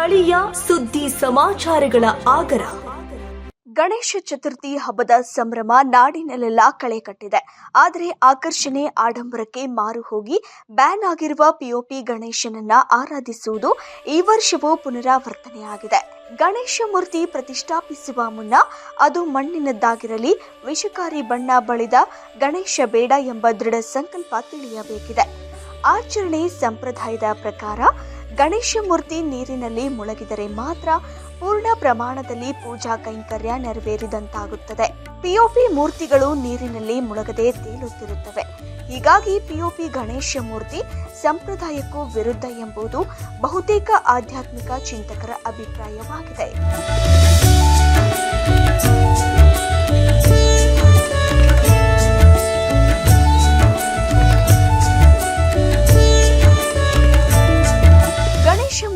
ಸ್ಥಳೀಯ ಸುದ್ದಿ ಸಮಾಚಾರಗಳ ಆಗರ. ಗಣೇಶ ಚತುರ್ಥಿ ಹಬ್ಬದ ಸಂಭ್ರಮ ನಾಡಿನಲ್ಲೆಲ್ಲ ಕಳೆ ಕಟ್ಟಿದೆ. ಆದರೆ ಆಕರ್ಷಣೆ ಆಡಂಬರಕ್ಕೆ ಮಾರು ಹೋಗಿ ಬ್ಯಾನ್ ಆಗಿರುವ ಪಿಒಪಿ ಗಣೇಶನನ್ನ ಆರಾಧಿಸುವುದು ಈ ವರ್ಷವೂ ಪುನರಾವರ್ತನೆಯಾಗಿದೆ. ಗಣೇಶ ಮೂರ್ತಿ ಪ್ರತಿಷ್ಠಾಪಿಸುವ ಮುನ್ನ ಅದು ಮಣ್ಣಿನದ್ದಾಗಿರಲಿ, ವಿಷಕಾರಿ ಬಣ್ಣ ಬಳಿದ ಗಣೇಶ ಬೇಡ ಎಂಬ ದೃಢ ಸಂಕಲ್ಪ ತಿಳಿಯಬೇಕಿದೆ. ಆಚರಣೆ ಸಂಪ್ರದಾಯದ ಪ್ರಕಾರ ಗಣೇಶ ಮೂರ್ತಿ ನೀರಿನಲ್ಲಿ ಮುಳುಗಿದರೆ ಮಾತ್ರ ಪೂರ್ಣ ಪ್ರಮಾಣದಲ್ಲಿ ಪೂಜಾ ಕೈಂಕರ್ಯ ನೆರವೇರಿದಂತಾಗುತ್ತದೆ. ಪಿಒಪಿ ಮೂರ್ತಿಗಳು ನೀರಿನಲ್ಲಿ ಮುಳುಗದೆ ತೇಲುತ್ತಿರುತ್ತವೆ. ಹೀಗಾಗಿ ಪಿಒಪಿ ಗಣೇಶ ಮೂರ್ತಿ ಸಂಪ್ರದಾಯಕ್ಕೂ ವಿರುದ್ಧ ಎಂಬುದು ಬಹುತೇಕ ಆಧ್ಯಾತ್ಮಿಕ ಚಿಂತಕರ ಅಭಿಪ್ರಾಯವಾಗಿದೆ.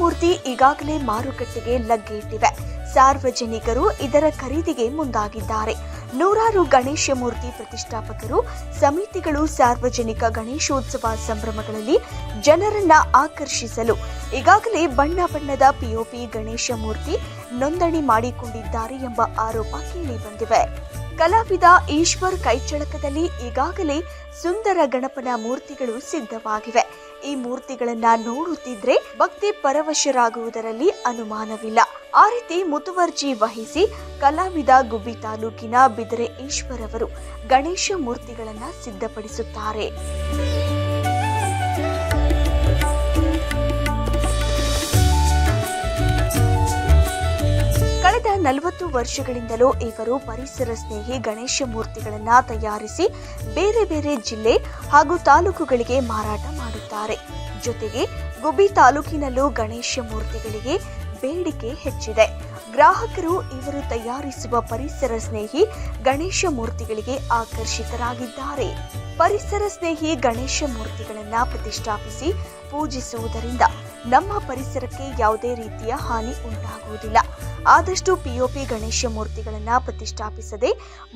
ಮೂರ್ತಿ ಈಗಾಗಲೇ ಮಾರುಕಟ್ಟೆಗೆ ಲಗ್ಗೆ ಇಟ್ಟಿವೆ. ಸಾರ್ವಜನಿಕರು ಇದರ ಖರೀದಿಗೆ ಮುಂದಾಗಿದ್ದಾರೆ. ನೂರಾರು ಗಣೇಶ ಮೂರ್ತಿ ಪ್ರತಿಷ್ಠಾಪಕರು, ಸಮಿತಿಗಳು ಸಾರ್ವಜನಿಕ ಗಣೇಶೋತ್ಸವ ಸಂಭ್ರಮಗಳಲ್ಲಿ ಜನರನ್ನ ಆಕರ್ಷಿಸಲು ಈಗಾಗಲೇ ಬಣ್ಣ ಬಣ್ಣದ ಪಿಒಪಿ ಗಣೇಶ ಮೂರ್ತಿ ನೋಂದಣಿ ಮಾಡಿಕೊಂಡಿದ್ದಾರೆ ಎಂಬ ಆರೋಪ ಕೇಳಿ ಬಂದಿವೆ. ಕಲಾವಿದ ಈಶ್ವರ್ ಕೈಚಳಕದಲ್ಲಿ ಈಗಾಗಲೇ ಸುಂದರ ಗಣಪನ ಮೂರ್ತಿಗಳು ಸಿದ್ಧವಾಗಿವೆ. ಈ ಮೂರ್ತಿಗಳನ್ನ ನೋಡುತ್ತಿದ್ರೆ ಭಕ್ತಿ ಪರವಶರಾಗುವುದರಲ್ಲಿ ಅನುಮಾನವಿಲ್ಲ. ಆ ರೀತಿ ಮುತುವರ್ಜಿ ವಹಿಸಿ ಕಲಾವಿದ ಗುಬ್ಬಿ ತಾಲೂಕಿನ ಬಿದರೆ ಈಶ್ವರ್ ಅವರು ಗಣೇಶ ಮೂರ್ತಿಗಳನ್ನ ಸಿದ್ಧಪಡಿಸುತ್ತಾರೆ. ಕಳೆದ 40 ವರ್ಷಗಳಿಂದಲೂ ಇವರು ಪರಿಸರ ಸ್ನೇಹಿ ಗಣೇಶ ಮೂರ್ತಿಗಳನ್ನು ತಯಾರಿಸಿ ಬೇರೆ ಬೇರೆ ಜಿಲ್ಲೆ ಹಾಗೂ ತಾಲೂಕುಗಳಿಗೆ ಮಾರಾಟ ಮಾಡುತ್ತಾರೆ. ಜೊತೆಗೆ ಗುಬ್ಬಿ ತಾಲೂಕಿನಲ್ಲೂ ಗಣೇಶ ಮೂರ್ತಿಗಳಿಗೆ ಬೇಡಿಕೆ ಹೆಚ್ಚಿದೆ. ಗ್ರಾಹಕರು ಇವರು ತಯಾರಿಸುವ ಪರಿಸರ ಸ್ನೇಹಿ ಗಣೇಶ ಮೂರ್ತಿಗಳಿಗೆ ಆಕರ್ಷಿತರಾಗಿದ್ದಾರೆ. ಪರಿಸರ ಸ್ನೇಹಿ ಗಣೇಶ ಮೂರ್ತಿಗಳನ್ನು ಪ್ರತಿಷ್ಠಾಪಿಸಿ ಪೂಜಿಸುವುದರಿಂದ ನಮ್ಮ ಪರಿಸರಕ್ಕೆ ಯಾವುದೇ ರೀತಿಯ ಹಾನಿ ಉಂಟಾಗುವುದಿಲ್ಲ. ಆದಷ್ಟು ಪಿಒಪಿ ಗಣೇಶ ಮೂರ್ತಿಗಳನ್ನು ಪ್ರತಿಷ್ಠಾಪಿಸದೆ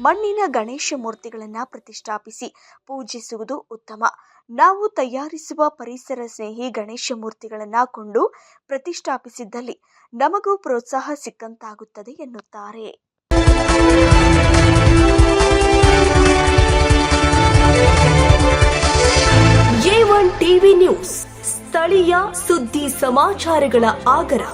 ಮಣ್ಣಿನ ಗಣೇಶ ಮೂರ್ತಿಗಳನ್ನು ಪ್ರತಿಷ್ಠಾಪಿಸಿ ಪೂಜಿಸುವುದು ಉತ್ತಮ. ನಾವು ತಯಾರಿಸುವ ಪರಿಸರ ಸ್ನೇಹಿ ಗಣೇಶ ಮೂರ್ತಿಗಳನ್ನು ಕೊಂಡು ಪ್ರತಿಷ್ಠಾಪಿಸಿದ್ದಲ್ಲಿ ನಮಗೂ ಪ್ರೋತ್ಸಾಹ ಸಿಕ್ಕಂತಾಗುತ್ತದೆ ಎನ್ನುತ್ತಾರೆ. A1 ಟಿವಿ ನ್ಯೂಸ್, ಸ್ಥಳೀಯ ಸುದ್ದಿ ಸಮಾಚಾರಗಳ ಆಗರ.